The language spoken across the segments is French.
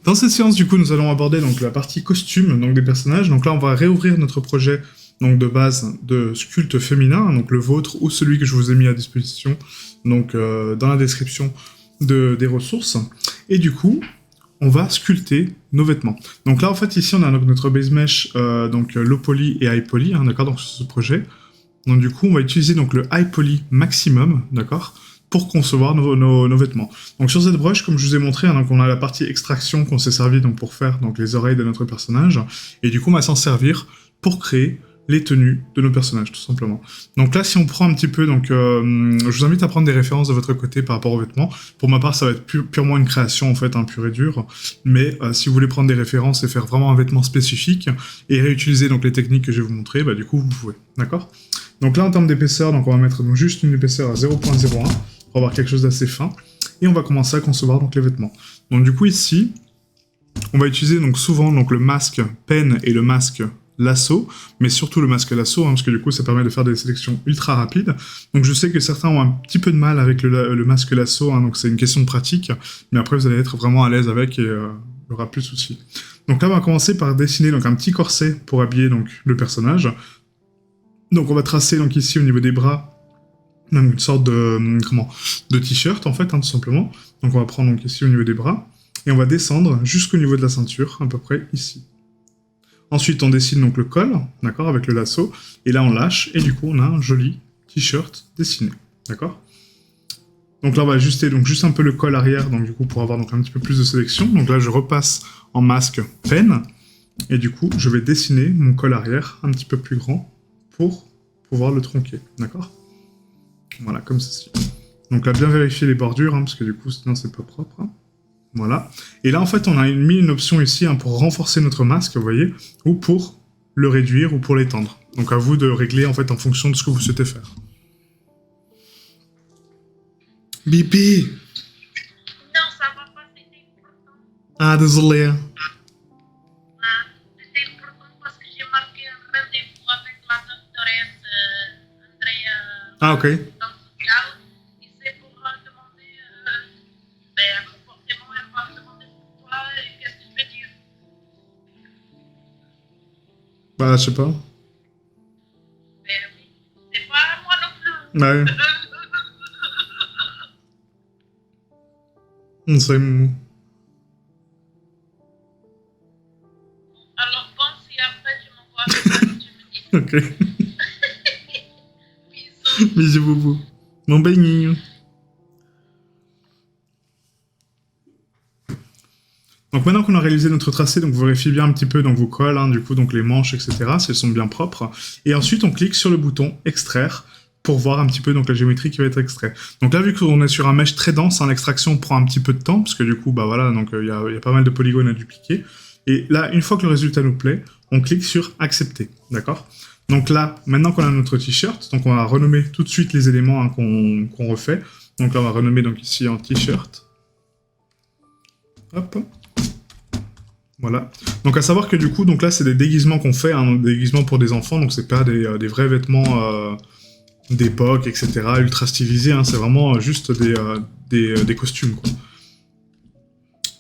Dans cette séance, du coup, nous allons aborder donc la partie costume donc des personnages. Donc là, on va réouvrir notre projet donc de base de sculpte féminin, donc le vôtre ou celui que je vous ai mis à disposition donc dans la description des ressources. Et du coup, on va sculpter nos vêtements. Donc là, en fait, ici, on a donc notre base mesh donc low poly et high poly, hein, d'accord, donc sur ce projet. Donc du coup, on va utiliser donc le high poly maximum, d'accord, pour concevoir nos vêtements. Donc sur cette brush, comme je vous ai montré, hein, donc on a la partie extraction qu'on s'est servi donc pour faire donc les oreilles de notre personnage, et du coup on va s'en servir pour créer les tenues de nos personnages, tout simplement. Donc là, si on prend un petit peu, donc je vous invite à prendre des références de votre côté par rapport aux vêtements. Pour ma part, ça va être purement une création en fait, pure et dure. Mais si vous voulez prendre des références et faire vraiment un vêtement spécifique et réutiliser donc les techniques que je vais vous montrer, bah du coup vous pouvez, d'accord. Donc là, en termes d'épaisseur, donc on va mettre donc juste une épaisseur à 0.01 pour avoir quelque chose d'assez fin. Et on va commencer à concevoir donc les vêtements. Donc du coup ici, on va utiliser donc souvent donc le masque pen et le masque lasso, mais surtout le masque lasso, hein, parce que du coup ça permet de faire des sélections ultra rapides. Donc je sais que certains ont un petit peu de mal avec le masque lasso, hein, donc c'est une question de pratique, mais après vous allez être vraiment à l'aise avec et il n'y aura plus de soucis. Donc là on va commencer par dessiner donc un petit corset pour habiller donc le personnage. Donc on va tracer donc ici au niveau des bras une sorte de t-shirt en fait, hein, tout simplement. Donc on va prendre donc ici au niveau des bras et on va descendre jusqu'au niveau de la ceinture, à peu près ici. Ensuite on dessine donc le col, d'accord, avec le lasso, et là on lâche et du coup on a un joli t-shirt dessiné, d'accord. Donc là on va ajuster donc juste un peu le col arrière, donc du coup pour avoir donc un petit peu plus de sélection. Donc là je repasse en masque pen et du coup je vais dessiner mon col arrière un petit peu plus grand pour pouvoir le tronquer, d'accord. Voilà, comme ceci. Donc là, bien vérifier les bordures, hein, parce que du coup, sinon, c'est pas propre. Hein. Voilà. Et là, en fait, on a mis une option ici hein, pour renforcer notre masque, vous voyez, ou pour le réduire, ou pour l'étendre. Donc à vous de régler, en fait, en fonction de ce que vous souhaitez faire. Bibi! Non, ça va pas, c'était important. Ah, désolé. C'était important parce que j'ai marqué un rendez-vous avec la doctoresse Andrea Ah, ok. dans le cloud. Et c'est pour demander un comportement. Elle va me demander pourquoi et qu'est-ce que je vais dire. Bah, je sais pas. Mais oui, c'est pas moi non plus. Ouais. C'est... Alors pense et après tu m'envoies un message et tu me dis. Ok. Bisous. Bisous, boubou. Mon beignet. Donc maintenant qu'on a réalisé notre tracé, donc vous vérifiez bien un petit peu dans vos cols, hein, du coup, donc les manches, etc., si elles sont bien propres. Et ensuite, on clique sur le bouton extraire pour voir un petit peu donc la géométrie qui va être extraite. Donc là, vu qu'on est sur un mesh très dense, hein, l'extraction prend un petit peu de temps, parce que du coup, bah voilà, donc il y a pas mal de polygones à dupliquer. Et là, une fois que le résultat nous plaît, on clique sur accepter, d'accord. Donc là, maintenant qu'on a notre t-shirt, donc on va renommer tout de suite les éléments hein, qu'on refait. Donc là, on va renommer donc ici en t-shirt. Hop. Voilà. Donc à savoir que du coup, donc là c'est des déguisements qu'on fait, hein, des déguisements pour des enfants, donc c'est pas des vrais vêtements d'époque, etc., ultra stylisés, hein, c'est vraiment juste des costumes, quoi.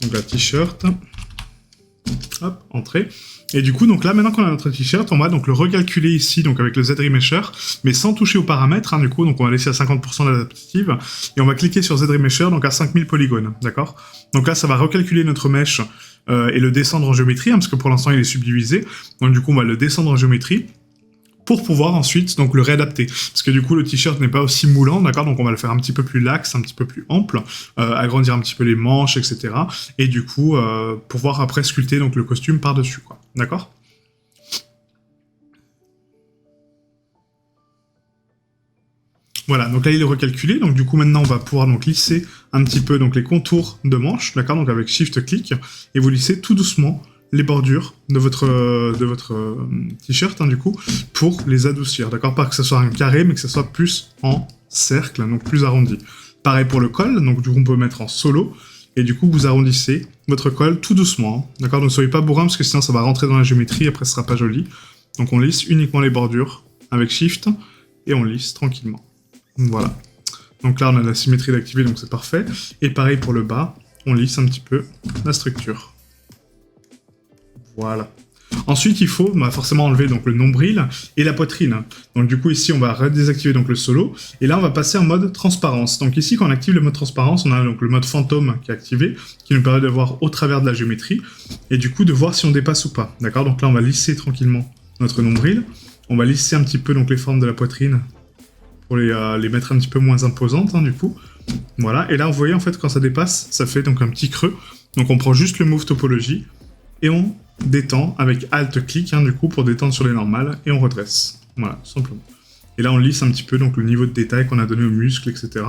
Donc la t-shirt, hop, entrée. Et du coup, donc là, maintenant qu'on a notre t-shirt, on va donc le recalculer ici, donc avec le Z-Remesher, mais sans toucher aux paramètres, hein, du coup, donc on va laisser à 50% l'adaptative, et on va cliquer sur Z-Remesher, donc à 5000 polygones, d'accord. Donc là, ça va recalculer notre mesh et le descendre en géométrie, hein, parce que pour l'instant, il est subdivisé, donc du coup, on va le descendre en géométrie, pour pouvoir ensuite donc le réadapter. Parce que du coup, le t-shirt n'est pas aussi moulant, d'accord, donc on va le faire un petit peu plus laxe, un petit peu plus ample, agrandir un petit peu les manches, etc. Et du coup, pouvoir après sculpter donc le costume par-dessus, quoi. D'accord ? Voilà, donc là il est recalculé, donc du coup maintenant on va pouvoir donc lisser un petit peu donc les contours de manches, d'accord, donc avec Shift-Click, et vous lissez tout doucement les bordures de votre t-shirt, hein, du coup, pour les adoucir, d'accord, pas que ce soit un carré, mais que ce soit plus en cercle, donc plus arrondi. Pareil pour le col, donc du coup on peut mettre en solo, et du coup vous arrondissez votre col tout doucement, hein, d'accord, donc ne soyez pas bourrin, parce que sinon ça va rentrer dans la géométrie, après ce sera pas joli. Donc on lisse uniquement les bordures avec Shift, et on lisse tranquillement. Voilà. Donc là, on a la symétrie d'activer, donc c'est parfait. Et pareil pour le bas, on lisse un petit peu la structure. Voilà. Ensuite, il faut forcément enlever donc le nombril et la poitrine. Donc du coup, ici, on va redésactiver donc le solo. Et là, on va passer en mode transparence. Donc ici, quand on active le mode transparence, on a donc le mode fantôme qui est activé, qui nous permet de voir au travers de la géométrie, et du coup, de voir si on dépasse ou pas. D'accord? Donc là, on va lisser tranquillement notre nombril. On va lisser un petit peu donc les formes de la poitrine pour les mettre un petit peu moins imposantes, hein, du coup. Voilà. Et là, vous voyez, en fait, quand ça dépasse, ça fait donc un petit creux. Donc on prend juste le move topologie, et on détend avec Alt-clic, hein, du coup, pour détendre sur les normales, et on redresse. Voilà, tout simplement. Et là, on lisse un petit peu donc, le niveau de détail qu'on a donné aux muscles, etc.,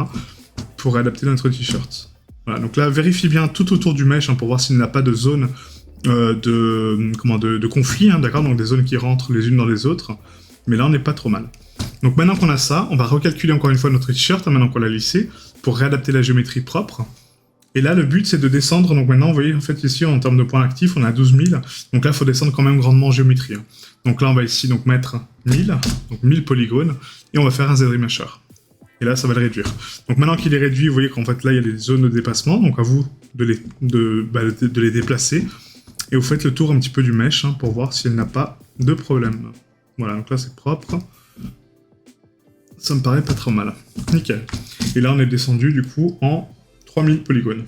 pour adapter notre t-shirt. Voilà, donc là, vérifie bien tout autour du mesh, hein, pour voir s'il n'y a pas de zone de conflit, hein, d'accord, donc des zones qui rentrent les unes dans les autres. Mais là, on n'est pas trop mal. Donc maintenant qu'on a ça, on va recalculer encore une fois notre t-shirt, hein, maintenant qu'on l'a lissé, pour réadapter la géométrie propre. Et là, le but, c'est de descendre. Donc maintenant, vous voyez, en fait, ici, en termes de points actifs, on a 12 000. Donc là, il faut descendre quand même grandement en géométrie. Hein. Donc là, on va ici donc mettre 1000, donc 1000 polygones, et on va faire un Z-Remesher. Et là, ça va le réduire. Donc maintenant qu'il est réduit, vous voyez qu'en fait, là, il y a des zones de dépassement. Donc à vous de les déplacer. Et vous faites le tour un petit peu du mesh, hein, pour voir s'il n'a pas de problème. Voilà, donc là, c'est propre. Ça me paraît pas trop mal. Nickel. Et là, on est descendu, du coup, en 3000 polygones.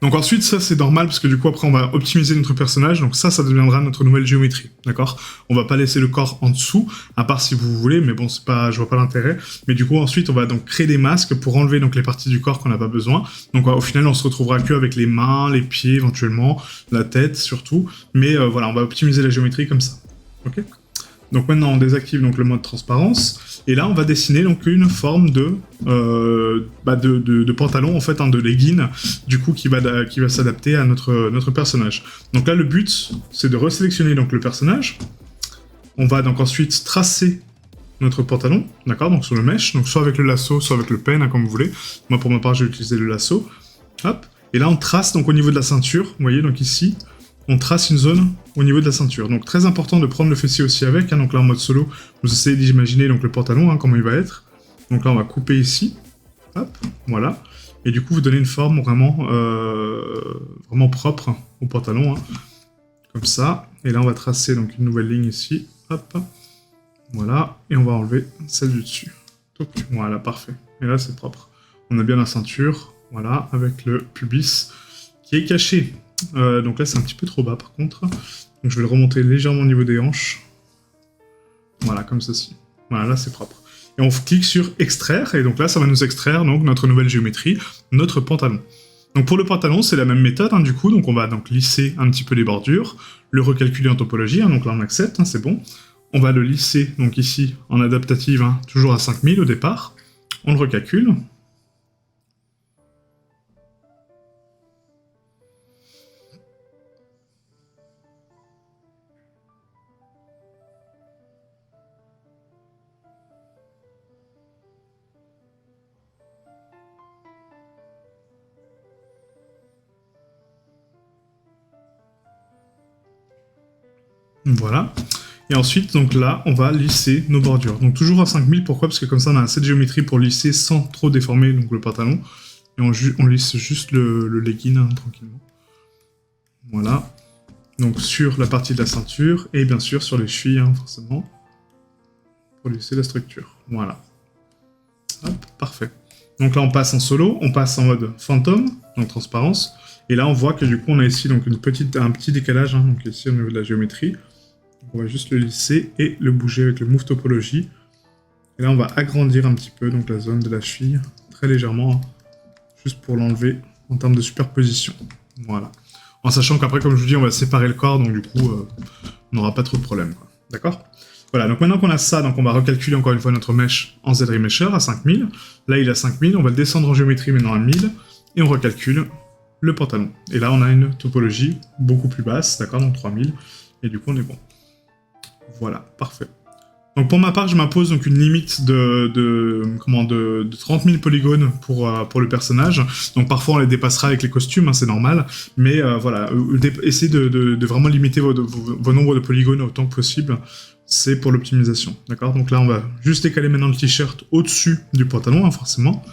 Donc ensuite, ça c'est normal, parce que du coup après on va optimiser notre personnage, donc ça deviendra notre nouvelle géométrie, d'accord? On va pas laisser le corps en dessous, à part si vous voulez, mais bon, c'est pas, je vois pas l'intérêt. Mais du coup ensuite on va donc créer des masques pour enlever donc les parties du corps qu'on n'a pas besoin. Donc au final on se retrouvera que avec les mains, les pieds éventuellement, la tête surtout, mais voilà, on va optimiser la géométrie comme ça, ok? Donc maintenant on désactive donc le mode transparence, et là on va dessiner donc une forme de pantalon en fait, hein, de legging, du coup qui va s'adapter à notre personnage. Donc là le but c'est de resélectionner donc le personnage. On va donc ensuite tracer notre pantalon, d'accord, donc sur le mesh, donc soit avec le lasso, soit avec le pen, hein, comme vous voulez. Moi pour ma part j'ai utilisé le lasso. Hop. Et là on trace donc au niveau de la ceinture, vous voyez donc ici. On trace une zone au niveau de la ceinture. Donc très important de prendre le fessier aussi avec, hein. Donc là en mode solo, vous essayez d'imaginer donc le pantalon, hein, comment il va être. Donc là on va couper ici, hop, voilà. Et du coup vous donnez une forme vraiment propre au pantalon, hein. Comme ça. Et là on va tracer donc une nouvelle ligne ici, hop, voilà. Et on va enlever celle du dessus. Donc, voilà, parfait. Et là c'est propre. On a bien la ceinture, voilà, avec le pubis qui est caché. Donc là c'est un petit peu trop bas par contre, donc je vais le remonter légèrement au niveau des hanches, voilà, comme ceci, voilà, là c'est propre, et on clique sur extraire, et donc là ça va nous extraire donc notre nouvelle géométrie, notre pantalon. Donc pour le pantalon c'est la même méthode, hein, du coup, donc on va donc lisser un petit peu les bordures, le recalculer en topologie, hein, donc là on accepte, hein, c'est bon, on va le lisser donc ici en adaptative, hein, toujours à 5000 au départ, on le recalcule. Voilà. Et ensuite, donc là, on va lisser nos bordures. Donc toujours à 5000, pourquoi? Parce que comme ça, on a assez de géométrie pour lisser sans trop déformer donc, le pantalon. Et on lisse juste le legging, hein, tranquillement. Voilà. Donc sur la partie de la ceinture, et bien sûr sur les chevilles, hein, forcément. Pour lisser la structure. Voilà. Hop, parfait. Donc là, on passe en solo, on passe en mode fantôme, donc transparence. Et là, on voit que du coup, on a ici donc un petit décalage, hein, donc ici au niveau de la géométrie. On va juste le lisser et le bouger avec le move topologie. Et là, on va agrandir un petit peu donc la zone de la cheville, très légèrement, hein, juste pour l'enlever en termes de superposition. Voilà. En sachant qu'après, comme je vous dis, on va séparer le corps, donc du coup, on n'aura pas trop de problème. D'accord? Voilà, donc maintenant qu'on a ça, donc on va recalculer encore une fois notre mesh en Z-Remesher à 5000. Là, il est à 5000, on va le descendre en géométrie maintenant à 1000, et on recalcule le pantalon. Et là, on a une topologie beaucoup plus basse, d'accord, donc 3000, et du coup, on est bon. Voilà, parfait. Donc pour ma part, je m'impose donc une limite de 30 000 polygones pour le personnage. Donc parfois on les dépassera avec les costumes, hein, c'est normal. Mais voilà, essayez de vraiment limiter vos nombres de polygones autant que possible. C'est pour l'optimisation, d'accord? Donc là, on va juste décaler maintenant le t-shirt au-dessus du pantalon, hein, forcément.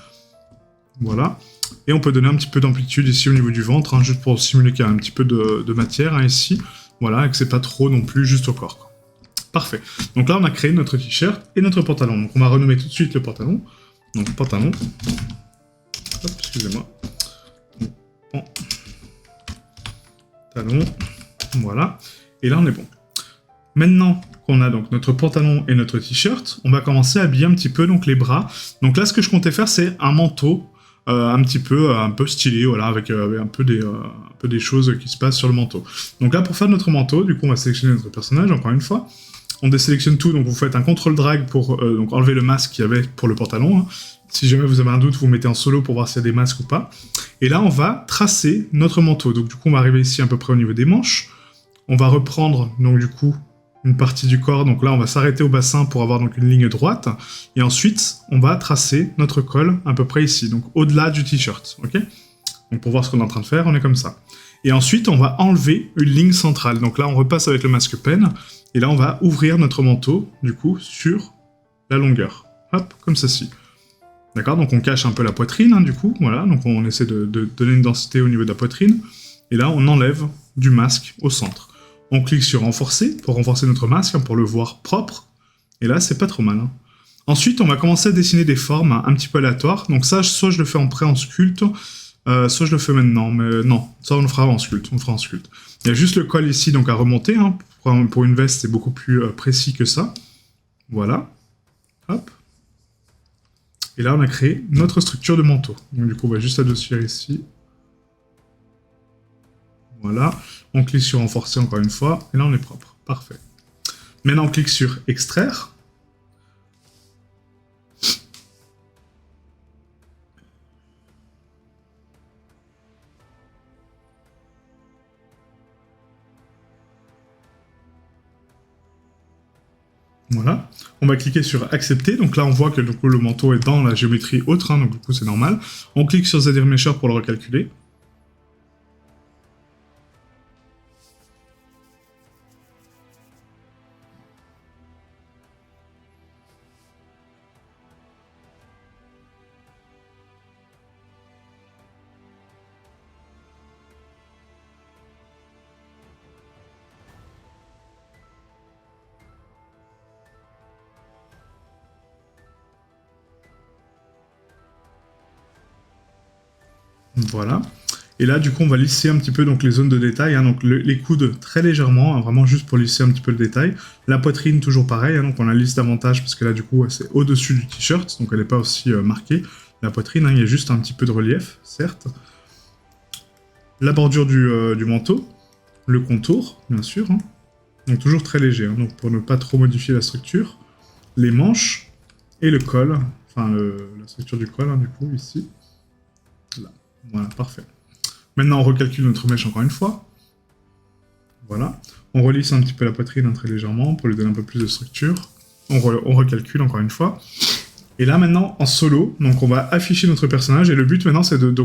Voilà. Et on peut donner un petit peu d'amplitude ici au niveau du ventre, hein, juste pour simuler qu'il y a un petit peu de matière hein, ici. Voilà, et que c'est pas trop non plus juste au corps, quoi. Parfait. Donc là, on a créé notre t-shirt et notre pantalon. Donc on va renommer tout de suite le pantalon. Donc pantalon. Hop, excusez-moi. Pantalon. Voilà. Et là, on est bon. Maintenant qu'on a donc notre pantalon et notre t-shirt, on va commencer à habiller un petit peu donc les bras. Donc là, ce que je comptais faire, c'est un manteau un peu stylé, voilà, avec un peu des choses qui se passent sur le manteau. Donc là, pour faire notre manteau, du coup, on va sélectionner notre personnage, encore une fois. On désélectionne tout, donc vous faites un contrôle drag pour donc enlever le masque qu'il y avait pour le pantalon. Hein. Si jamais vous avez un doute, vous mettez en solo pour voir s'il y a des masques ou pas. Et là, on va tracer notre manteau. Donc du coup, on va arriver ici à peu près au niveau des manches. On va reprendre, donc du coup, une partie du corps. Donc là, on va s'arrêter au bassin pour avoir donc une ligne droite. Et ensuite, on va tracer notre col à peu près ici, donc au-delà du t-shirt, ok? Donc pour voir ce qu'on est en train de faire, on est comme ça. Et ensuite, on va enlever une ligne centrale. Donc là, on repasse avec le masque pen. Et là, on va ouvrir notre manteau, du coup, sur la longueur. Hop, comme ceci. D'accord? Donc on cache un peu la poitrine, hein, du coup. Voilà, donc on essaie de donner une densité au niveau de la poitrine. Et là, on enlève du masque au centre. On clique sur renforcer pour renforcer notre masque, hein, pour le voir propre. Et là, c'est pas trop mal. Hein. Ensuite, on va commencer à dessiner des formes un petit peu aléatoires. Donc ça, soit je le fais en sculpte, soit je le fais maintenant. Mais non, ça on le fera en sculpte. On le fera en sculpte. Il y a juste le col ici, donc à remonter. Hein. Pour une veste, c'est beaucoup plus précis que ça. Voilà. Hop. Et là, on a créé notre structure de manteau. Donc du coup, on va juste adoucir ici. Voilà. On clique sur renforcer encore une fois. Et là, on est propre. Parfait. Maintenant, on clique sur extraire. Voilà. On va cliquer sur accepter. Donc là, on voit que du coup, le manteau est dans la géométrie autre. Hein, donc du coup, c'est normal. On clique sur ZR Mesher pour le recalculer. Voilà. Et là, du coup, on va lisser un petit peu donc, les zones de détail. Hein, donc les coudes très légèrement, hein, vraiment juste pour lisser un petit peu le détail. La poitrine, toujours pareil. Hein, donc on la lisse davantage parce que là, du coup, c'est au-dessus du t-shirt. Donc elle n'est pas aussi marquée. La poitrine, hein, il y a juste un petit peu de relief, certes. La bordure du manteau. Le contour, bien sûr. Hein. Donc toujours très léger. Hein, donc pour ne pas trop modifier la structure. Les manches et le col. Enfin, la structure du col, hein, du coup, ici. Là. Voilà, parfait. Maintenant, on recalcule notre mèche encore une fois. Voilà. On relisse un petit peu la poitrine hein, très légèrement pour lui donner un peu plus de structure. On recalcule encore une fois. Et là, maintenant, en solo, donc on va afficher notre personnage. Et le but, maintenant, c'est de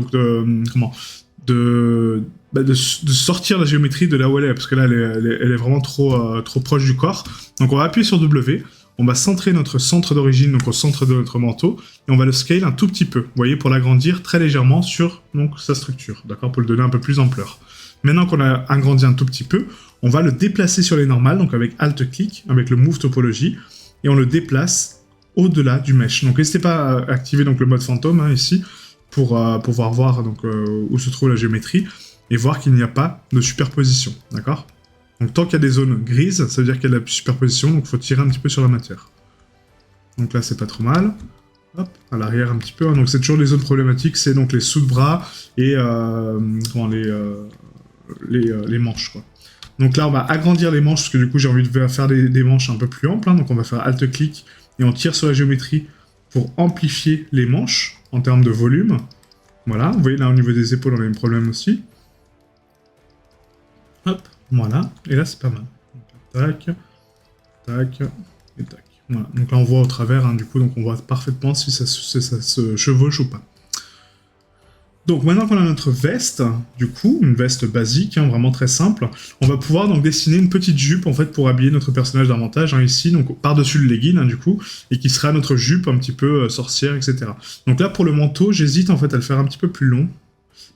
sortir la géométrie de là où elle est. Parce que là, elle est vraiment trop proche du corps. Donc, on va appuyer sur W. On va centrer notre centre d'origine, donc au centre de notre manteau, et on va le scale un tout petit peu, vous voyez, pour l'agrandir très légèrement sur donc, sa structure, d'accord, pour lui donner un peu plus d'ampleur. Maintenant qu'on a agrandi un tout petit peu, on va le déplacer sur les normales, donc avec Alt-Click, avec le Move Topologie, et on le déplace au-delà du mesh. Donc n'hésitez pas à activer donc, le mode fantôme, hein, ici, pour pouvoir voir donc, où se trouve la géométrie, et voir qu'il n'y a pas de superposition, d'accord ? Donc tant qu'il y a des zones grises, ça veut dire qu'il y a de la superposition, donc il faut tirer un petit peu sur la matière. Donc là, c'est pas trop mal. Hop, à l'arrière un petit peu. Hein. Donc c'est toujours les zones problématiques, c'est donc les sous-de-bras et les manches, quoi. Donc là, on va agrandir les manches, parce que du coup, j'ai envie de faire des manches un peu plus amples. Hein. Donc on va faire Alt-Click et on tire sur la géométrie pour amplifier les manches en termes de volume. Voilà, vous voyez là, au niveau des épaules, on a un problème aussi. Hop. Voilà, et là c'est pas mal. Donc, tac, tac, et tac. Voilà, donc là on voit au travers, hein, du coup, donc on voit parfaitement si ça se chevauche ou pas. Donc maintenant qu'on a notre veste, du coup, une veste basique, hein, vraiment très simple, on va pouvoir donc dessiner une petite jupe en fait pour habiller notre personnage davantage, hein, ici, donc par-dessus le legging, hein, du coup, et qui sera notre jupe un petit peu sorcière, etc. Donc là pour le manteau, j'hésite en fait à le faire un petit peu plus long,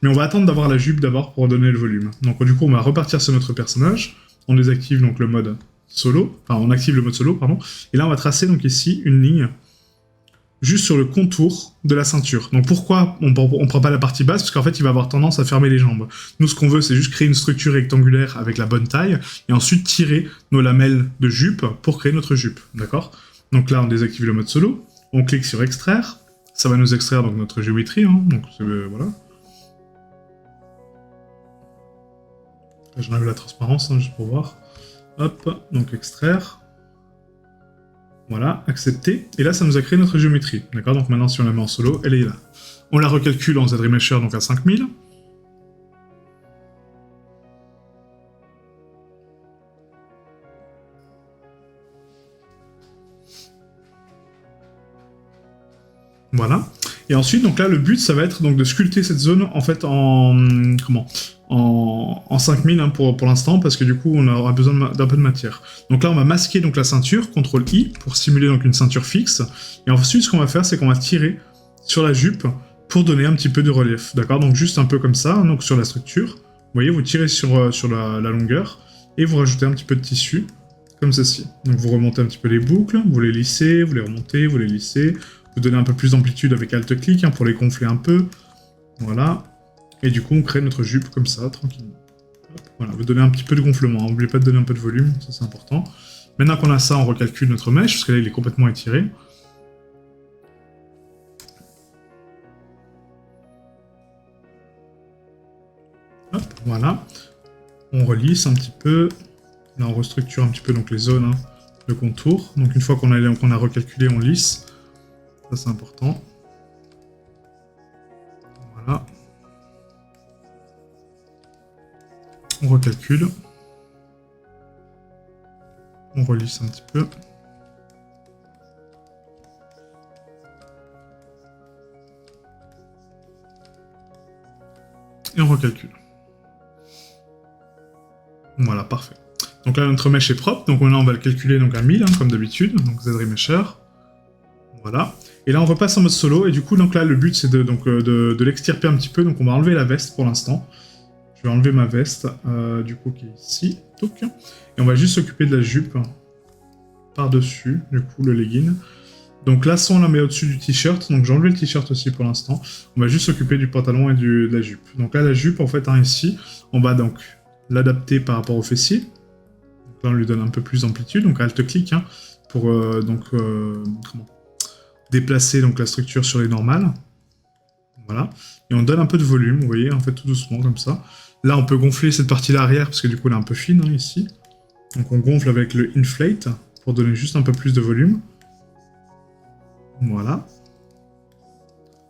mais on va attendre d'avoir la jupe d'abord pour donner le volume. Donc du coup on va repartir sur notre personnage, on désactive donc le mode solo, enfin on active le mode solo, pardon, et là on va tracer donc ici une ligne juste sur le contour de la ceinture. Donc pourquoi on prend pas la partie basse? Parce qu'en fait, il va avoir tendance à fermer les jambes. Nous, ce qu'on veut, c'est juste créer une structure rectangulaire avec la bonne taille, et ensuite tirer nos lamelles de jupe pour créer notre jupe, d'accord? Donc là, on désactive le mode solo, on clique sur extraire, ça va nous extraire donc notre géométrie, hein, donc voilà. J'enlève la transparence, hein, juste pour voir. Hop, donc extraire. Voilà, accepter. Et là, ça nous a créé notre géométrie. D'accord? Donc maintenant, si on la met en solo, elle est là. On la recalcule en ZRemesher, donc à 5000. Voilà. Et ensuite, donc là, le but, ça va être donc de sculpter cette zone en fait en 5000 hein, pour l'instant, parce que du coup, on aura besoin d'un peu de matière. Donc là, on va masquer donc la ceinture, CTRL-I, pour simuler donc une ceinture fixe. Et ensuite, ce qu'on va faire, c'est qu'on va tirer sur la jupe pour donner un petit peu de relief. D'accord? Donc juste un peu comme ça, hein, donc sur la structure. Vous voyez, vous tirez sur la longueur, et vous rajoutez un petit peu de tissu, comme ceci. Donc vous remontez un petit peu les boucles, vous les lissez, vous les remontez, vous les lissez. Vous donnez un peu plus d'amplitude avec Alt-Clic hein, pour les gonfler un peu. Voilà. Et du coup, on crée notre jupe comme ça, tranquillement. Hop. Voilà, vous donnez un petit peu de gonflement. N'oubliez pas de donner un peu de volume, ça c'est important. Maintenant qu'on a ça, on recalcule notre mèche, parce que là, il est complètement étiré. Hop, voilà. On relisse un petit peu. Là, on restructure un petit peu donc, les zones, hein, le contour. Donc une fois qu'on a recalculé, on lisse. Ça, c'est important. Voilà. On recalcule. On relisse un petit peu. Et on recalcule. Voilà, parfait. Donc là, notre mèche est propre. Donc maintenant, on va le calculer donc, à 1000, hein, comme d'habitude. Donc ZRemesher. Voilà. Et là, on repasse en mode solo. Et du coup, donc là, le but, c'est de l'extirper un petit peu. Donc on va enlever la veste pour l'instant. Je vais enlever ma veste, du coup, qui est ici. Touc. Et on va juste s'occuper de la jupe par-dessus, du coup, le legging. Donc là, ça, on la met au-dessus du t-shirt. Donc j'ai enlevé le t-shirt aussi pour l'instant. On va juste s'occuper du pantalon et de la jupe. Donc là, la jupe, en fait, hein, ici, on va donc l'adapter par rapport au fessier. Donc là, on lui donne un peu plus d'amplitude. Donc Alt-Clic, hein, pour déplacer donc, la structure sur les normales. Voilà. Et on donne un peu de volume, vous voyez, en fait, tout doucement, comme ça. Là, on peut gonfler cette partie-là arrière, parce que du coup, elle est un peu fine, hein, ici. Donc on gonfle avec le Inflate, pour donner juste un peu plus de volume. Voilà.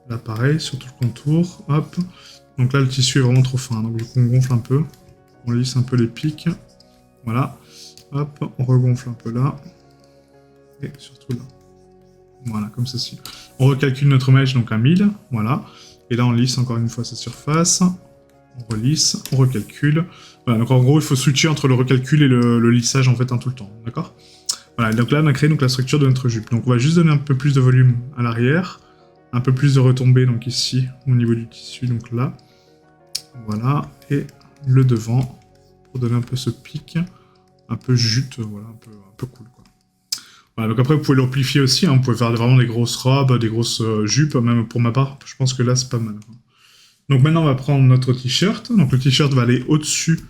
Là, pareil, sur tout le contour, hop. Donc là, le tissu est vraiment trop fin, donc du coup, on gonfle un peu. On lisse un peu les pics. Voilà. Hop, on regonfle un peu là. Et surtout là. Voilà, comme ceci. On recalcule notre mèche, donc à 1000, voilà. Et là, on lisse encore une fois sa surface. On relisse, on recalcule. Voilà, donc en gros, il faut switcher entre le recalcul et le lissage, en fait, tout le temps, d'accord? Voilà, donc là, on a créé donc, la structure de notre jupe. Donc on va juste donner un peu plus de volume à l'arrière, un peu plus de retombée, donc ici, au niveau du tissu, donc là. Voilà, et le devant, pour donner un peu ce pic, un peu jute, voilà, un peu cool, quoi. Voilà, donc après, vous pouvez l'amplifier aussi, hein, vous pouvez faire vraiment des grosses robes, des grosses jupes, même pour ma part, je pense que là, c'est pas mal, quoi. Donc maintenant, on va prendre notre t-shirt. Donc le t-shirt va aller au-dessus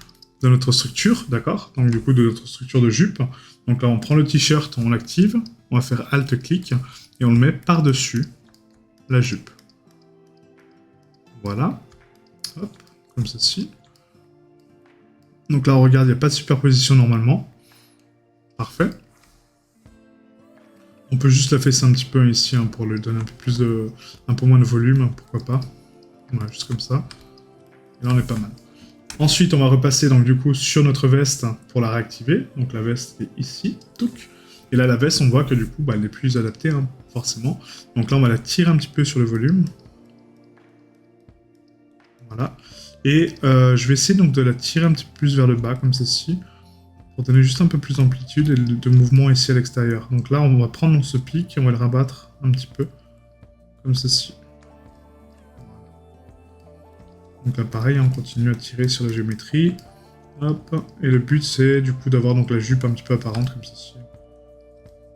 de notre structure, d'accord? Donc du coup, de notre structure de jupe. Donc là, on prend le t-shirt, on l'active, on va faire Alt-Clic, et on le met par-dessus la jupe. Voilà. Hop, comme ceci. Donc là, on regarde, il n'y a pas de superposition normalement. Parfait. On peut juste la fesser un petit peu ici, hein, pour lui donner un peu moins de volume, pourquoi pas. Voilà, juste comme ça. Et là, on est pas mal. Ensuite, on va repasser donc du coup sur notre veste pour la réactiver. Donc la veste est ici, touc. Et là, la veste, on voit que du coup, bah, elle n'est plus adaptée, hein, forcément. Donc là, on va la tirer un petit peu sur le volume. Voilà. Et je vais essayer donc de la tirer un petit peu plus vers le bas, comme ceci, pour donner juste un peu plus d'amplitude et de mouvement ici à l'extérieur. Donc là, on va prendre ce pic et on va le rabattre un petit peu, comme ceci. Donc là, pareil, on continue à tirer sur la géométrie. Hop. Et le but, c'est du coup d'avoir donc la jupe un petit peu apparente, comme ceci.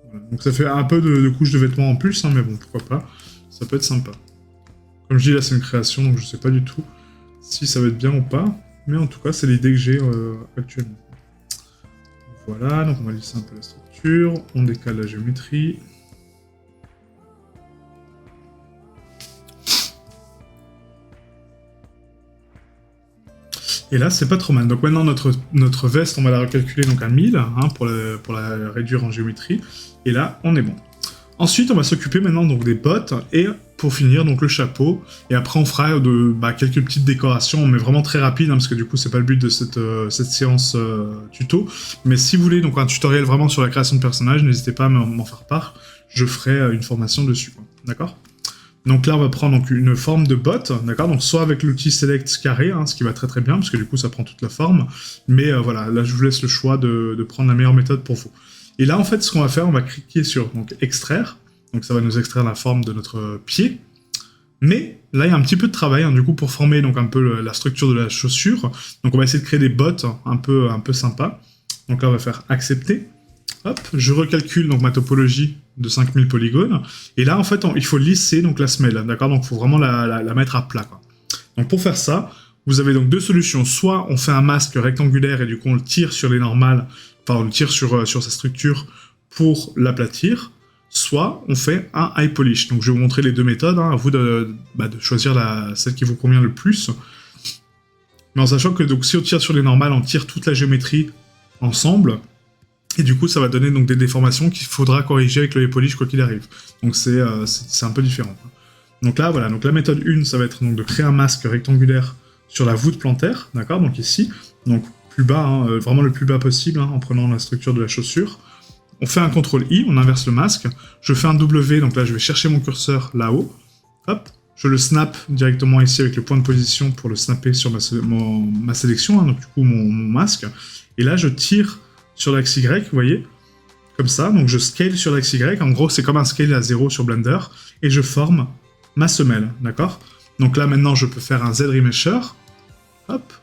Voilà. Donc ça fait un peu de couches de vêtements en plus, hein, mais bon, pourquoi pas. Ça peut être sympa. Comme je dis, là, c'est une création, donc je sais pas du tout si ça va être bien ou pas. Mais en tout cas, c'est l'idée que j'ai actuellement. Voilà, donc on va lisser un peu la structure. On décale la géométrie. Et là, c'est pas trop mal. Donc maintenant, notre veste, on va la recalculer donc à 1000 hein, pour la réduire en géométrie. Et là, on est bon. Ensuite, on va s'occuper maintenant donc des bottes et pour finir donc le chapeau. Et après, on fera quelques petites décorations, mais vraiment très rapide, hein, parce que du coup, c'est pas le but de cette séance tuto. Mais si vous voulez donc un tutoriel vraiment sur la création de personnages, n'hésitez pas à m'en faire part. Je ferai une formation dessus. D'accord ? Donc là, on va prendre donc une forme de botte, d'accord ? Donc soit avec l'outil Select carré, hein, ce qui va très très bien, parce que du coup, ça prend toute la forme. Mais voilà, là, je vous laisse le choix de prendre la meilleure méthode pour vous. Et là, en fait, ce qu'on va faire, on va cliquer sur donc, extraire. Donc ça va nous extraire la forme de notre pied. Mais là, il y a un petit peu de travail, hein, du coup, pour former donc, un peu la structure de la chaussure. Donc on va essayer de créer des bottes un peu sympas. Donc là, on va faire accepter. Hop, je recalcule donc ma topologie de 5000 polygones. Et là, en fait, il faut lisser donc, la semelle, d'accord ? Donc il faut vraiment la mettre à plat, quoi. Donc pour faire ça, vous avez donc deux solutions. Soit on fait un masque rectangulaire et du coup on le tire sur les normales, enfin on le tire sur sa structure pour l'aplatir, soit on fait un high polish. Donc je vais vous montrer les deux méthodes, hein, à vous de choisir celle qui vous convient le plus. Mais en sachant que donc, si on tire sur les normales, on tire toute la géométrie ensemble, et du coup ça va donner donc, des déformations qu'il faudra corriger avec le high polish quoi qu'il arrive. Donc c'est un peu différent. Donc là, voilà, donc la méthode 1, ça va être donc, de créer un masque rectangulaire sur la voûte plantaire, d'accord, donc ici, donc plus bas, hein, vraiment le plus bas possible, hein, en prenant la structure de la chaussure. On fait un CTRL-I, on inverse le masque, je fais un W, donc là je vais chercher mon curseur là-haut, hop, je le snap directement ici avec le point de position pour le snapper sur ma sélection, hein, donc du coup mon masque, et là je tire sur l'axe Y, vous voyez, comme ça, donc je scale sur l'axe Y, en gros c'est comme un scale à 0 sur Blender, et je forme ma semelle, d'accord ? Donc là, maintenant, je peux faire un Z-remesher, hop,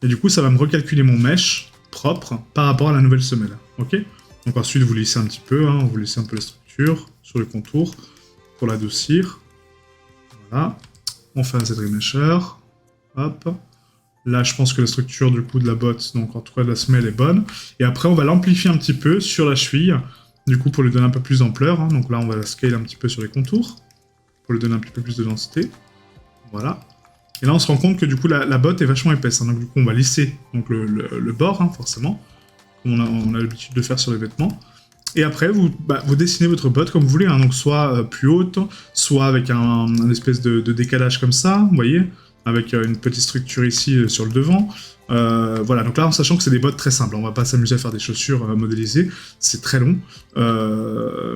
et du coup, ça va me recalculer mon mesh propre par rapport à la nouvelle semelle, ok ? Donc ensuite, vous lissez un petit peu, hein, vous lissez un peu la structure sur le contour pour l'adoucir. Voilà, on fait un Z-remesher, hop. Là, je pense que la structure, du coup, de la botte, donc en tout cas de la semelle, est bonne. Et après, on va l'amplifier un petit peu sur la cheville, du coup, pour lui donner un peu plus d'ampleur, hein. Donc là, on va la scale un petit peu sur les contours, pour lui donner un petit peu plus de densité. Voilà. Et là, on se rend compte que du coup, la botte est vachement épaisse. Hein. Donc du coup, on va lisser donc, le bord, hein, forcément, comme on a l'habitude de faire sur les vêtements. Et après, vous dessinez votre botte comme vous voulez. Hein. Donc soit plus haute, soit avec un espèce de décalage comme ça, vous voyez, avec une petite structure ici sur le devant. Voilà, donc là, en sachant que c'est des bottes très simples, on va pas s'amuser à faire des chaussures modélisées, c'est très long,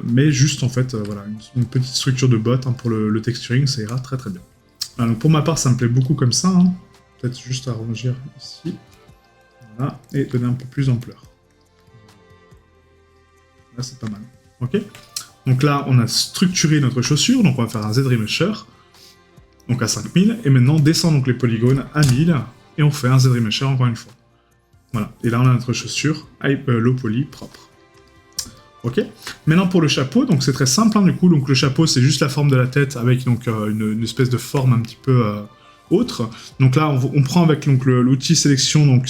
mais juste en fait, voilà, une petite structure de bottes hein, pour le texturing, ça ira très très bien. Voilà, donc pour ma part, ça me plaît beaucoup comme ça, hein. Peut-être juste arrondir ici, voilà, et donner un peu plus d'ampleur. Là, c'est pas mal, ok ? Donc là, on a structuré notre chaussure, donc on va faire un Z-remesher, donc à 5000, et maintenant on descend donc les polygones à 1000, et on fait un Z-remesher encore une fois. Voilà, et là on a notre chaussure low poly propre. Ok. Maintenant pour le chapeau, donc c'est très simple, hein, du coup, donc le chapeau c'est juste la forme de la tête avec donc une espèce de forme un petit peu autre. Donc là on prend avec donc l'outil sélection donc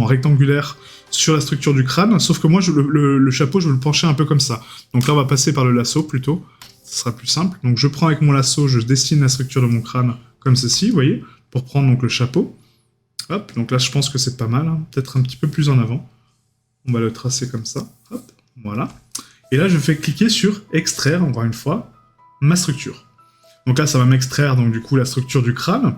rectangulaire sur la structure du crâne, sauf que moi le chapeau je veux le pencher un peu comme ça. Donc là on va passer par le lasso plutôt. Ce sera plus simple. Donc je prends avec mon lasso, je dessine la structure de mon crâne comme ceci, vous voyez, pour prendre donc le chapeau. Hop, donc là je pense que c'est pas mal, hein. Peut-être un petit peu plus en avant. On va le tracer comme ça, hop, voilà. Et là je fais cliquer sur extraire, encore une fois, ma structure. Donc là ça va m'extraire donc du coup la structure du crâne.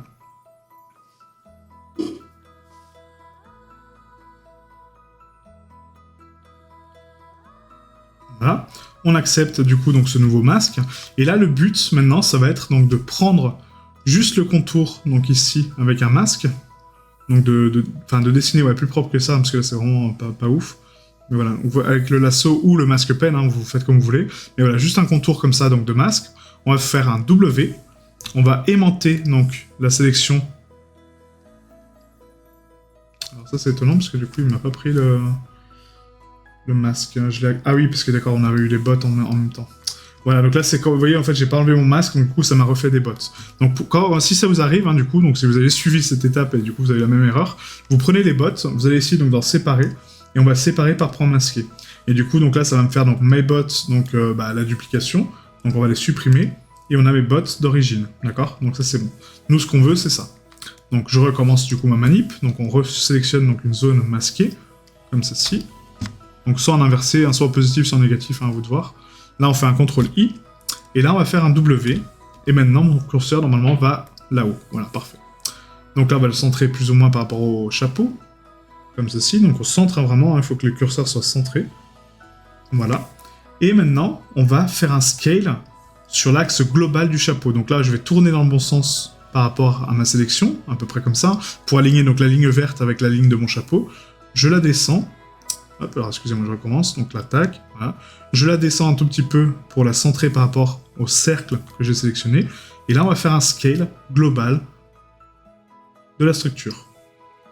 Voilà. On accepte du coup donc ce nouveau masque. Et là le but maintenant ça va être donc de prendre juste le contour, donc ici, avec un masque. Donc de dessiner plus propre que ça, parce que là c'est vraiment pas ouf. Mais voilà, avec le lasso ou le masque pen, hein, vous faites comme vous voulez. Mais voilà, juste un contour comme ça, donc de masque. On va faire un W. On va aimanter donc la sélection. Alors ça c'est étonnant parce que du coup il m'a pas pris le masque. Ah oui, parce que d'accord, on avait eu les bottes en même temps. Voilà, donc là c'est quand vous voyez en fait j'ai pas enlevé mon masque, donc du coup ça m'a refait des bottes. Donc si ça vous arrive, hein, du coup, donc si vous avez suivi cette étape et du coup vous avez la même erreur, vous prenez les bottes, vous allez ici donc dans séparer et on va séparer par point masqué. Et du coup donc là ça va me faire donc mes bots, donc la duplication, donc on va les supprimer et on a mes bots d'origine, d'accord? Donc ça c'est bon. Nous ce qu'on veut c'est ça. Donc je recommence du coup ma manip, donc on resélectionne donc une zone masquée comme ceci. Donc soit en inversé, soit en positif, soit en négatif, hein, à vous de voir. Là, on fait un CTRL-I, et là, on va faire un W, et maintenant, mon curseur, normalement, va là-haut. Voilà, parfait. Donc là, on va le centrer plus ou moins par rapport au chapeau, comme ceci. Donc, on centre vraiment, il faut que le curseur soit centré. Voilà. Et maintenant, on va faire un scale sur l'axe global du chapeau. Donc là, je vais tourner dans le bon sens par rapport à ma sélection, à peu près comme ça, pour aligner donc la ligne verte avec la ligne de mon chapeau. Je la descends. Hop, alors excusez-moi, je recommence. Donc la tac, voilà. Je la descends un tout petit peu pour la centrer par rapport au cercle que j'ai sélectionné. Et là, on va faire un scale global de la structure.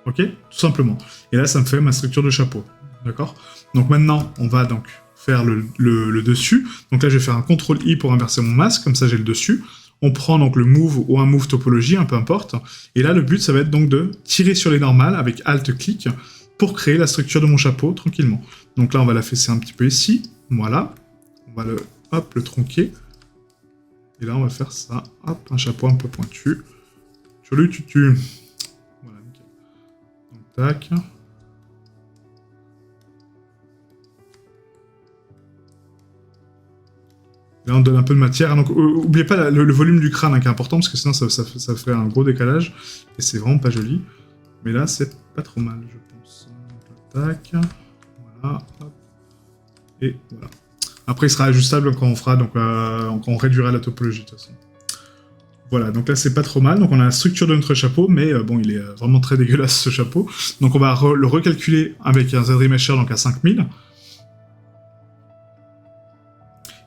Ok? Tout simplement. Et là, ça me fait ma structure de chapeau. D'accord? Donc maintenant, on va donc faire le dessus. Donc là, je vais faire un CTRL-I pour inverser mon masque. Comme ça, j'ai le dessus. On prend donc le move ou un move topologie, peu importe. Et là, le but, ça va être donc de tirer sur les normales avec Alt-clic pour créer la structure de mon chapeau tranquillement. Donc là, on va la fesser un petit peu ici. Voilà. On va le tronquer. Et là, on va faire ça. Hop, un chapeau un peu pointu. Sur le tutu. Voilà, nickel. Donc, tac. Là, on donne un peu de matière. Donc, n'oubliez pas le volume du crâne, hein, qui est important, parce que sinon, ça fait un gros décalage. Et c'est vraiment pas joli. Mais là, c'est pas trop mal, je pense. Donc, tac. Voilà. Hop. Et voilà. Après, il sera ajustable quand on fera, donc quand on réduira la topologie, de toute façon. Voilà, donc là, c'est pas trop mal. Donc, on a la structure de notre chapeau, mais bon, il est vraiment très dégueulasse, ce chapeau. Donc, on va le recalculer avec un Z-Remesher, donc à 5000.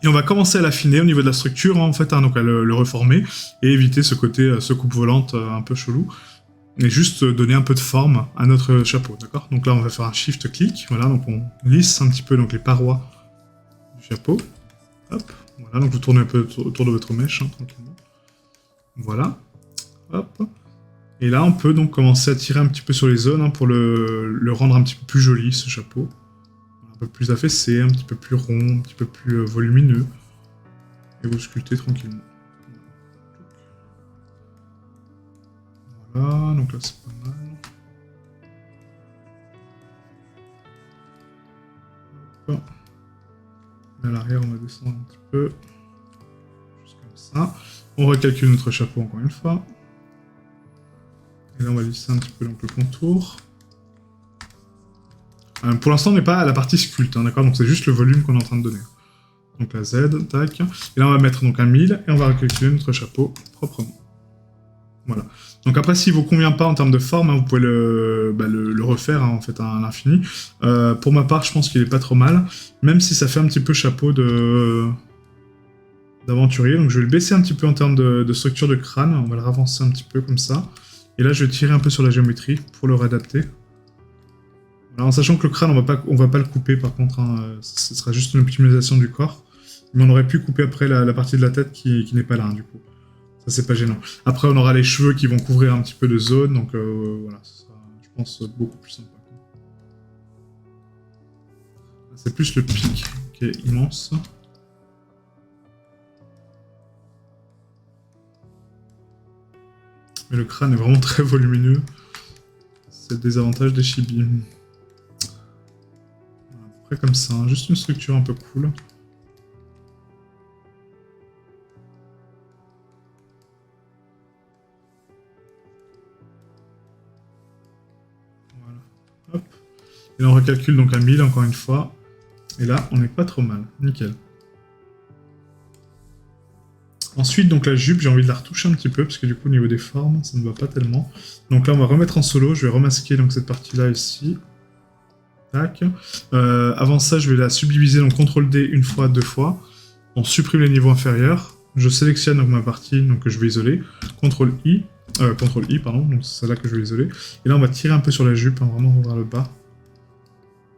Et on va commencer à l'affiner au niveau de la structure, hein, en fait, hein, donc à le reformer, et éviter ce côté secoupe volante un peu chelou. Et juste donner un peu de forme à notre chapeau, d'accord? Donc là, on va faire un shift-click, voilà, donc on lisse un petit peu donc, les parois du chapeau. Hop, voilà, donc vous tournez un peu autour de votre mèche, hein, tranquillement. Voilà, hop. Et là, on peut donc commencer à tirer un petit peu sur les zones hein, pour le rendre un petit peu plus joli, ce chapeau. Un peu plus affaissé, un petit peu plus rond, un petit peu plus volumineux. Et vous sculptez tranquillement. Voilà, donc là c'est pas mal. Hop. Et à l'arrière, on va descendre un petit peu. Juste comme ça. On recalcule notre chapeau encore une fois. Et là, on va lisser un petit peu donc, le contour. Pour l'instant, on n'est pas à la partie sculpte, hein, d'accord? Donc c'est juste le volume qu'on est en train de donner. Donc la Z, tac. Et là, on va mettre donc un 1000 et on va recalculer notre chapeau proprement. Voilà. Donc après, s'il vous convient pas en termes de forme, hein, vous pouvez le refaire hein, en fait à l'infini. Pour ma part, je pense qu'il est pas trop mal, même si ça fait un petit peu chapeau d'aventurier. Donc je vais le baisser un petit peu en termes de structure de crâne. On va le ravancer un petit peu comme ça. Et là, je vais tirer un peu sur la géométrie pour le réadapter. Alors, en sachant que le crâne, on va pas le couper par contre. Hein, ce sera juste une optimisation du corps. Mais on aurait pu couper après la partie de la tête qui n'est pas là, hein, du coup. Ça, c'est pas gênant. Après, on aura les cheveux qui vont couvrir un petit peu de zone, donc voilà, ce sera, je pense, beaucoup plus sympa. C'est plus le pic qui est immense. Mais le crâne est vraiment très volumineux. C'est le désavantage des chibis. Après, comme ça, hein, juste une structure un peu cool. Hop. Et là, on recalcule donc à 1000 encore une fois. Et là, on n'est pas trop mal. Nickel. Ensuite, donc la jupe, j'ai envie de la retoucher un petit peu, parce que du coup, au niveau des formes, ça ne va pas tellement. Donc là, on va remettre en solo, je vais remasquer donc, cette partie-là ici. Tac. Avant ça, je vais la subdiviser, donc CTRL D une fois, deux fois. On supprime les niveaux inférieurs. Je sélectionne donc ma partie donc, que je vais isoler. CTRL I, pardon, donc c'est celle-là que je vais isoler. Et là, on va tirer un peu sur la jupe, hein, vraiment vers le bas.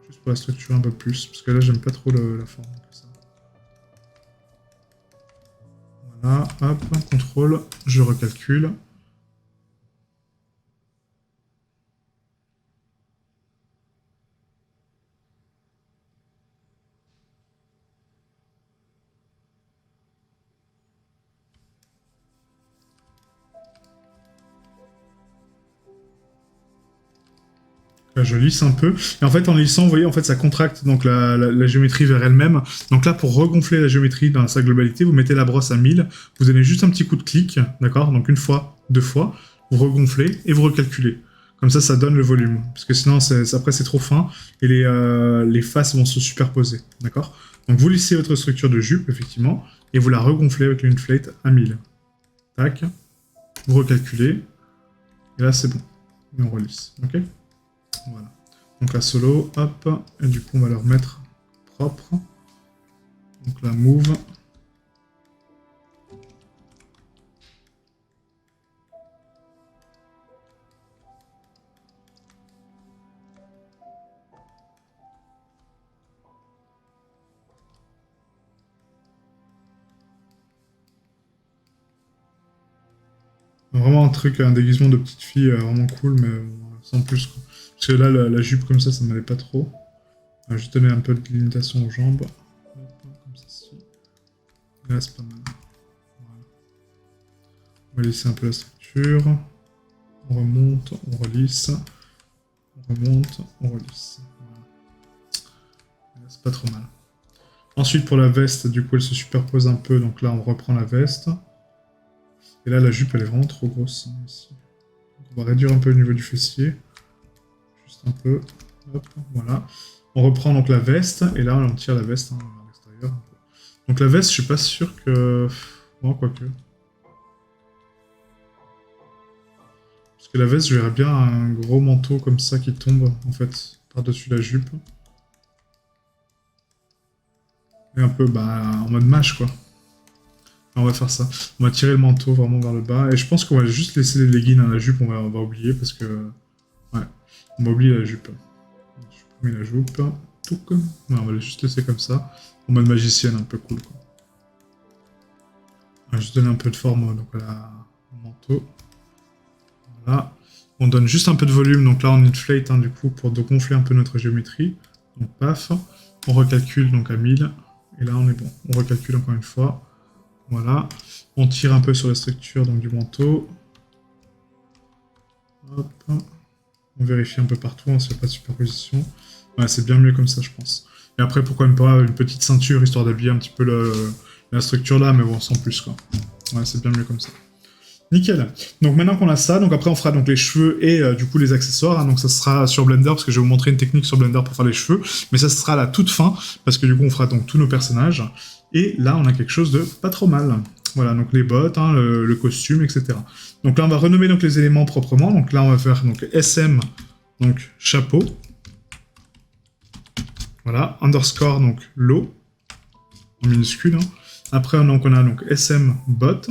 Juste pour la structurer un peu plus, parce que là, j'aime pas trop la forme que ça. Voilà, hop, CTRL, je recalcule. Là, je lisse un peu. Et en fait, en lissant, vous voyez, en fait, ça contracte donc la géométrie vers elle-même. Donc là, pour regonfler la géométrie dans sa globalité, vous mettez la brosse à 1000. Vous donnez juste un petit coup de clic, d'accord? Donc une fois, deux fois. Vous regonflez et vous recalculez. Comme ça donne le volume. Parce que sinon, après, c'est trop fin. Et les faces vont se superposer, d'accord? Donc vous lissez votre structure de jupe, effectivement. Et vous la regonflez avec une inflate à 1000. Tac. Vous recalculez. Et là, c'est bon. Et on relisse, ok? Voilà. Donc la solo, hop, et du coup on va le remettre propre. Donc la move. Vraiment un truc, un déguisement de petite fille vraiment cool, mais sans plus quoi. Parce que là la jupe comme ça m'allait pas trop. Je tenais un peu de limitation aux jambes. Hop, comme ceci. Là c'est pas mal. Voilà. On va lisser un peu la structure. On remonte, on relisse. On remonte, on relisse. Voilà. C'est pas trop mal. Ensuite pour la veste, du coup elle se superpose un peu, donc là on reprend la veste. Et là la jupe elle est vraiment trop grosse hein, ici. Donc, on va réduire un peu le niveau du fessier. Juste un peu. Hop, voilà. On reprend donc la veste, et là on tire la veste hein, à l'extérieur. Donc la veste, je suis pas sûr que... Bon, quoique. Parce que la veste, je verrais bien un gros manteau comme ça qui tombe, en fait, par-dessus la jupe. Et un peu, bah, en mode mâche, quoi. On va faire ça. On va tirer le manteau vraiment vers le bas. Et je pense qu'on va juste laisser les leggings à la jupe, on va oublier, parce que... Ouais, on va oublier la jupe. Je supprimer la jupe. Touc. Ouais, on va juste laisser comme ça. En mode magicienne, un peu cool, quoi. On va juste donner un peu de forme donc, au manteau. Voilà. On donne juste un peu de volume, donc là on inflate hein, du coup pour gonfler un peu notre géométrie. Donc paf, on recalcule donc à 1000, et là on est bon. On recalcule encore une fois. Voilà. On tire un peu sur la structure donc, du manteau. Hop. On vérifie un peu partout, hein, s'il n'y a pas de superposition. Ouais, c'est bien mieux comme ça je pense. Et après pourquoi même pas une petite ceinture histoire d'habiller un petit peu la structure là, mais bon sans plus quoi. Ouais, c'est bien mieux comme ça. Nickel. Donc maintenant qu'on a ça, donc après on fera donc les cheveux et du coup les accessoires. Hein, donc ça sera sur Blender parce que je vais vous montrer une technique sur Blender pour faire les cheveux, mais ça sera à la toute fin parce que du coup on fera donc tous nos personnages. Et là on a quelque chose de pas trop mal. Voilà, donc les bottes, hein, le costume, etc. Donc là on va renommer donc les éléments proprement. Donc là on va faire donc SM, donc chapeau. Voilà, underscore donc l'eau en minuscule. Hein. Après donc on a donc SM bot.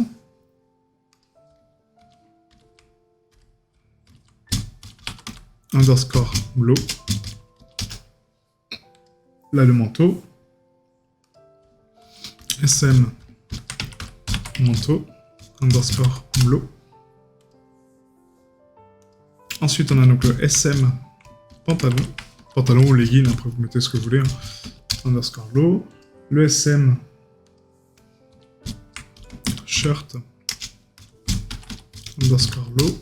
Underscore l'eau. Là le manteau. SM manteau. Underscore l'eau. Ensuite on a donc le SM pantalon. Pantalon ou legging, après vous mettez ce que vous voulez. Hein. Underscore l'eau. Le SM shirt. Underscore l'eau.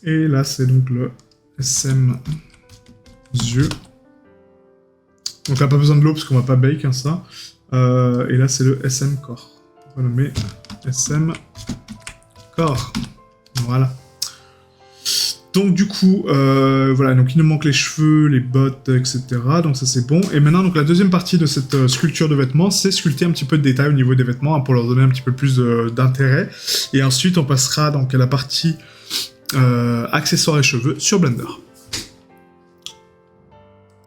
Et là c'est donc le SM yeux. Donc là pas besoin de l'eau parce qu'on va pas bake hein, ça. Et là c'est le SM corps. On va nommer SM corps. Voilà. Donc du coup, voilà, donc il nous manque les cheveux, les bottes, etc. Donc ça c'est bon. Et maintenant, donc la deuxième partie de cette sculpture de vêtements, c'est sculpter un petit peu de détails au niveau des vêtements, hein, pour leur donner un petit peu plus d'intérêt. Et ensuite, on passera donc à la partie accessoires et cheveux sur Blender.